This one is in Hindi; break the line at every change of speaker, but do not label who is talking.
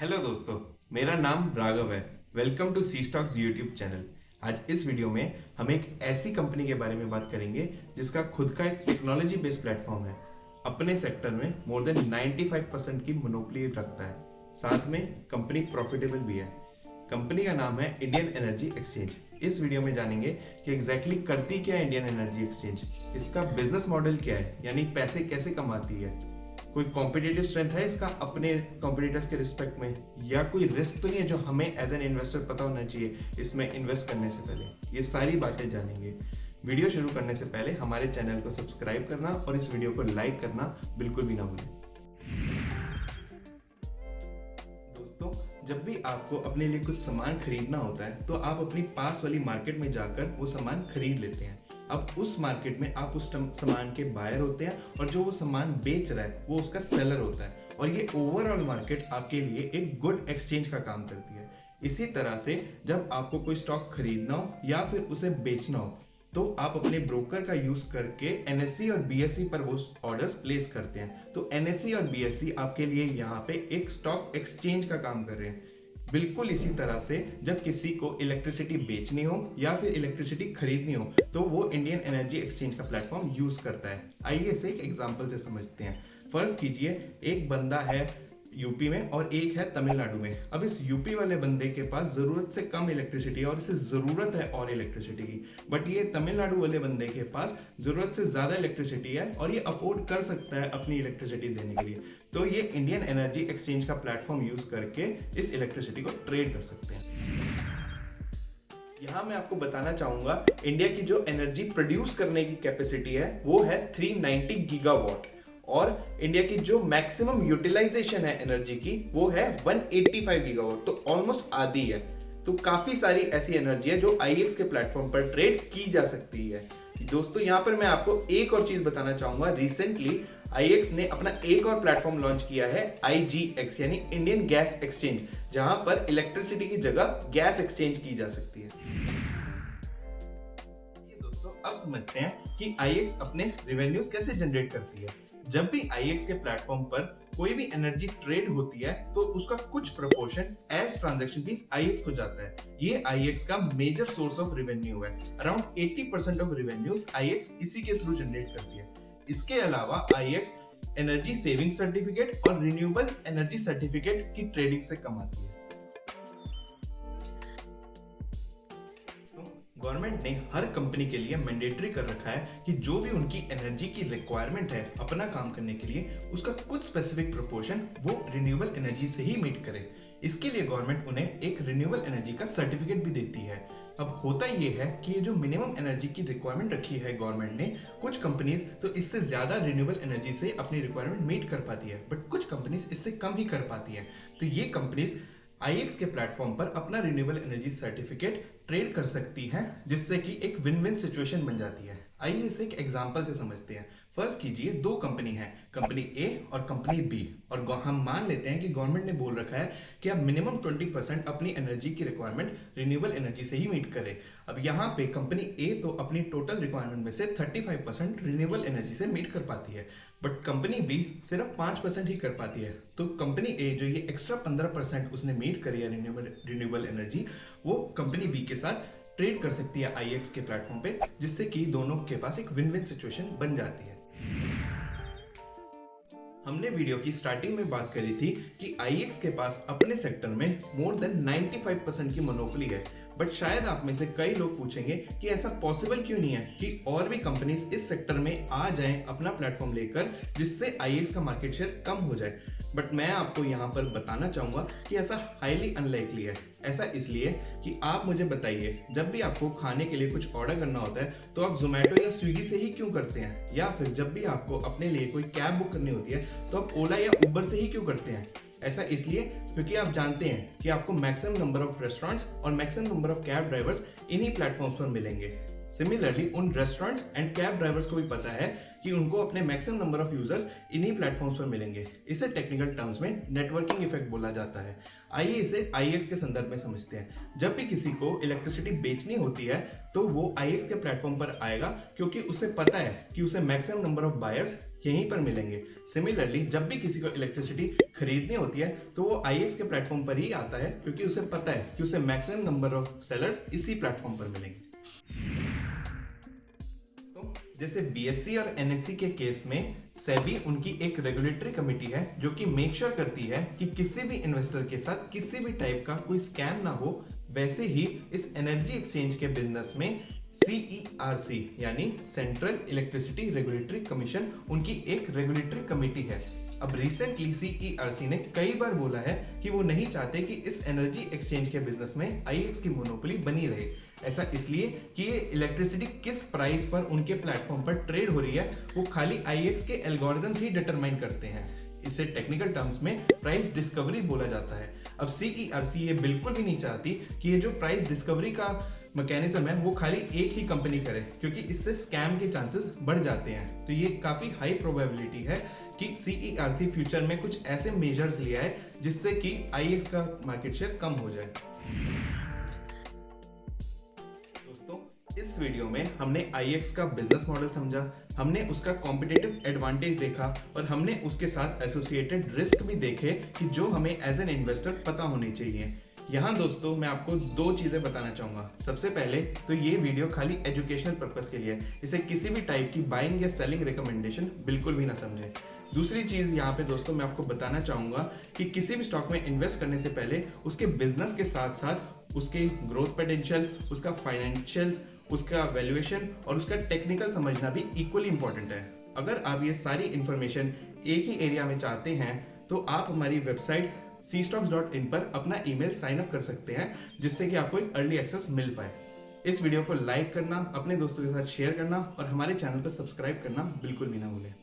हेलो दोस्तों, मेरा नाम राघव है। Welcome to C stocks YouTube channel. आज इस वीडियो में हम एक ऐसी कंपनी के बारे में बात करेंगे जिसका खुद का एक टेक्नोलॉजी बेस्ड प्लेटफॉर्म है। अपने सेक्टर में मोर देन 95% की मोनोपोली रखता है। साथ में कंपनी प्रॉफिटेबल भी है। कंपनी का नाम है इंडियन एनर्जी एक्सचेंज। इस वीडियो में जानेंगे कि एग्जैक्टली करती क्या है इंडियन एनर्जी एक्सचेंज, इसका बिजनेस मॉडल क्या है, यानी पैसे कैसे कमाती है, कोई कॉम्पिटिटिव स्ट्रेंथ है इसका अपने कॉम्पिटिटर्स के रिस्पेक्ट में, या कोई रिस्क तो नहीं है जो हमें एज एन इन्वेस्टर पता होना चाहिए इसमें इन्वेस्ट करने से पहले। ये सारी बातें जानेंगे। वीडियो शुरू करने से पहले हमारे चैनल को सब्सक्राइब करना और इस वीडियो को लाइक करना बिल्कुल भी ना भूलें। दोस्तों, जब भी आपको अपने लिए कुछ सामान खरीदना होता है तो आप अपनी पास वाली मार्केट में जाकर वो सामान खरीद लेते हैं। अब उस मार्केट में आप उस सामान के बायर होते हैं और जो वो सामान बेच रहा है वो उसका सेलर होता है, और ये ओवरऑल मार्केट आपके लिए एक गुड एक्सचेंज का काम करती है। इसी तरह से जब आपको कोई स्टॉक खरीदना हो या फिर उसे बेचना हो तो आप अपने ब्रोकर का यूज करके एनएससी और बीएससी पर वो ऑर्डर्स प्लेस करते हैं। तो एनएससी और बीएससी आपके लिए यहाँ पे एक स्टॉक एक्सचेंज का काम कर रहे हैं। बिल्कुल इसी तरह से जब किसी को इलेक्ट्रिसिटी बेचनी हो या फिर इलेक्ट्रिसिटी खरीदनी हो तो वो इंडियन एनर्जी एक्सचेंज का प्लेटफॉर्म यूज करता है। आइए इसे एक एग्जांपल से समझते हैं। फर्ज कीजिए एक बंदा है यूपी में और एक है तमिलनाडु में। अब इस यूपी वाले बंदे के पास जरूरत से कम इलेक्ट्रिसिटी है और इसे जरूरत है और इलेक्ट्रिसिटी की, बट ये तमिलनाडु वाले बंदे के पास जरूरत से ज्यादा इलेक्ट्रिसिटी है और ये अफोर्ड कर सकता है अपनी इलेक्ट्रिसिटी देने के लिए। तो ये इंडियन एनर्जी एक्सचेंज का प्लेटफॉर्म यूज करके इस इलेक्ट्रिसिटी को ट्रेड कर सकते हैं। यहाँ मैं आपको बताना चाहूंगा इंडिया की जो एनर्जी प्रोड्यूस करने की कैपेसिटी है वो है 390 गीगावाट, और इंडिया की जो मैक्सिमम यूटिलाइजेशन है एनर्जी की वो है 185 गीगावाट, तो ऑलमोस्ट आधी है। तो काफी सारी ऐसी एनर्जी है जो आईएक्स के प्लेटफॉर्म पर ट्रेड की जा सकती है। दोस्तों, यहाँ पर मैं आपको एक और चीज बताना चाहूंगा। रिसेंटली आईएक्स ने अपना एक और प्लेटफॉर्म लॉन्च किया है, आईजीएक्स यानी इंडियन गैस एक्सचेंज, जहां पर इलेक्ट्रिसिटी की जगह गैस एक्सचेंज की जा सकती है। दोस्तों, अब समझते हैं कि आईएक्स अपने रेवेन्यूज कैसे जनरेट करती है। जब भी आईएक्स के प्लेटफॉर्म पर कोई भी एनर्जी ट्रेड होती है तो उसका कुछ प्रोपोर्शन एज ट्रांजैक्शन फीस आईएक्स को जाता है। ये आईएक्स का मेजर सोर्स ऑफ रेवेन्यू है। अराउंड 80% ऑफ रेवेन्यूज आईएक्स इसी के थ्रू जनरेट करती है। इसके अलावा आईएक्स एनर्जी सेविंग सर्टिफिकेट और रिन्यूएबल एनर्जी सर्टिफिकेट की ट्रेडिंग से कमाती है। गवर्नमेंट ने हर कंपनी के लिए मैंडेटरी कर रखा है कि जो भी उनकी एनर्जी की रिक्वायरमेंट है अपना काम करने के लिए, उसका कुछ स्पेसिफिक प्रोपोर्शन वो रिन्यूएबल एनर्जी से ही मीट करे। इसके लिए गवर्नमेंट उन्हें एक रिन्यूएबल एनर्जी का सर्टिफिकेट भी देती है। अब होता ये है कि ये जो मिनिमम एनर्जी की रिक्वायरमेंट रखी है गवर्नमेंट ने, कुछ कंपनीज तो इससे ज्यादा रिन्यूएबल एनर्जी से अपनी रिक्वायरमेंट मीट कर पाती है, बट कुछ कंपनीज इससे कम ही कर पाती है। तो ये कंपनीज आईएक्स के प्लेटफॉर्म पर अपना रिन्यूएबल एनर्जी सर्टिफिकेट ट्रेड कर सकती हैं, जिससे कि एक विन विन सिचुएशन बन जाती है। आइए इसे एक एग्जांपल से समझते हैं। फर्स्ट कीजिए दो कंपनी है, कंपनी ए और कंपनी बी, और हम मान लेते हैं कि गवर्नमेंट ने बोल रखा है कि आप मिनिमम 20% अपनी एनर्जी की रिक्वायरमेंट रिन्यूएबल एनर्जी से ही मीट करें। अब यहाँ पे कंपनी ए तो अपनी टोटल रिक्वायरमेंट में से 35% रिन्यूएबल एनर्जी से मीट कर पाती है, बट कंपनी बी सिर्फ 5% ही कर पाती है। तो कंपनी ए जो ये एक्स्ट्रा 15% उसने मीट करी है रिन्यूएबल एनर्जी, वो कंपनी बी के साथ ट्रेड कर सकती है आईएक्स के प्लेटफॉर्म पे, जिससे कि दोनों के पास एक विन विन सिचुएशन बन जाती है। हमने वीडियो की स्टार्टिंग में बात करी थी कि आईएक्स के पास अपने सेक्टर में मोर देन 95% की मोनोपोली है, बट शायद आप में से कई लोग पूछेंगे कि ऐसा पॉसिबल क्यों नहीं है कि और भी कंपनीज इस सेक्टर में आ जाएं अपना प्लेटफॉर्म लेकर, जिससे आईएक्स का मार्केट शेयर कम हो जाए। बट मैं आपको यहाँ पर बताना चाहूंगा कि ऐसा हाईली अनलाइकली है। ऐसा इसलिए कि आप मुझे बताइए, जब भी आपको खाने के लिए कुछ ऑर्डर करना होता है तो आप जोमेटो या स्विगी से ही क्यों करते हैं, या फिर जब भी आपको अपने लिए कोई कैब बुक करनी होती है तो आप ओला या उबर से ही क्यों करते हैं। ऐसा इसलिए क्योंकि आप जानते हैं कि आपको मैक्सिमम नंबर ऑफ रेस्टोरेंट्स और maximum number of cab drivers इन्हीं प्लेटफॉर्म्स पर मिलेंगे। सिमिलरली उन रेस्टोरेंट्स एंड कैब ड्राइवर्स को भी पता है कि उनको अपने मैक्सिमम नंबर ऑफ यूजर्स इन्हीं प्लेटफॉर्म्स पर मिलेंगे। इसे टेक्निकल टर्म्स में नेटवर्किंग इफेक्ट बोला जाता है। आइए इसे आईएक्स के संदर्भ में समझते हैं। जब भी किसी को इलेक्ट्रिसिटी बेचनी होती है तो वो आईएक्स के प्लेटफॉर्म पर आएगा, क्योंकि उसे पता है कि उसे मैक्सिमम नंबर ऑफ बायर्स यहीं पर मिलेंगे। सिमिलरली जब भी किसी को इलेक्ट्रिसिटी खरीदनी होती है तो वो IEX के प्लेटफॉर्म पर ही आता है, क्योंकि उसे पता है कि उसे मैक्सिमम नंबर ऑफ सेलर्स इसी प्लेटफॉर्म पर मिलेंगे। तो जैसे BSE और NSE के केस में सेबी उनकी एक रेगुलेटरी कमेटी है जो कि मेक श्योर करती है कि किसी भी इन्वेस्टर के साथ किसी भी टाइप का कोई स्कैम ना हो। वैसे ही इस एनर्जी एक्सचेंज के बिजनेस में CERC यानी सेंट्रल इलेक्ट्रिसिटी रेगुलेटरी कमीशन उनकी एक रेगुलेटरी कमेटी है। अब रिसेंटली CERC ने कई बार बोला है कि वो नहीं चाहते कि इस एनर्जी एक्सचेंज के बिजनेस में IEX की मोनोपोली बनी रहे। ऐसा इसलिए कि ये इलेक्ट्रिसिटी किस प्राइस पर उनके प्लेटफॉर्म पर ट्रेड हो रही है वो खाली IEX के एल्गोरिथम्स ही डिटरमाइन करते हैं। इसे टेक्निकल टर्म्स में प्राइस डिस्कवरी बोला जाता है। अब CERC ये बिल्कुल भी नहीं चाहती कि ये जो प्राइस डिस्कवरी का मैकेनिज्म है वो खाली एक ही कंपनी करे, क्योंकि इससे स्कैम के चांसेस बढ़ जाते हैं। तो ये काफी हाई प्रोबेबिलिटी है कि CERC फ्यूचर में कुछ ऐसे मेजर्स लिया है जिससे कि IEX का मार्केट शेयर कम हो जाए। दोस्तों, इस वीडियो में हमने IEX का बिजनेस मॉडल समझा, हमने उसका कॉम्पिटिटिव एडवांटेज देखा और हमने उसके साथ एसोसिएटेड रिस्क भी देखे कि जो हमें एज एन इन्वेस्टर पता होनी चाहिए। यहाँ दोस्तों मैं आपको दो चीजें बताना चाहूंगा। सबसे पहले तो ये वीडियो खाली एजुकेशनल पर्पस के लिए है, इसे किसी भी टाइप की बाइंग या सेलिंग रिकमेंडेशन बिल्कुल भी ना समझे। दूसरी चीज यहाँ पे दोस्तों मैं आपको बताना चाहूंगा कि किसी भी स्टॉक में इन्वेस्ट करने से पहले उसके बिजनेस के साथ साथ उसके ग्रोथ पोटेंशियल, उसका फाइनेंशियल्स, उसका वैल्यूएशन और उसका टेक्निकल समझना भी इक्वली इंपॉर्टेंट है। अगर आप ये सारी इंफॉर्मेशन एक ही एरिया में चाहते हैं तो आप हमारी वेबसाइट cstocks.in पर अपना ईमेल साइन अप कर सकते हैं, जिससे कि आपको एक अर्ली एक्सेस मिल पाए। इस वीडियो को लाइक करना, अपने दोस्तों के साथ शेयर करना और हमारे चैनल को सब्सक्राइब करना बिल्कुल भी ना भूलें।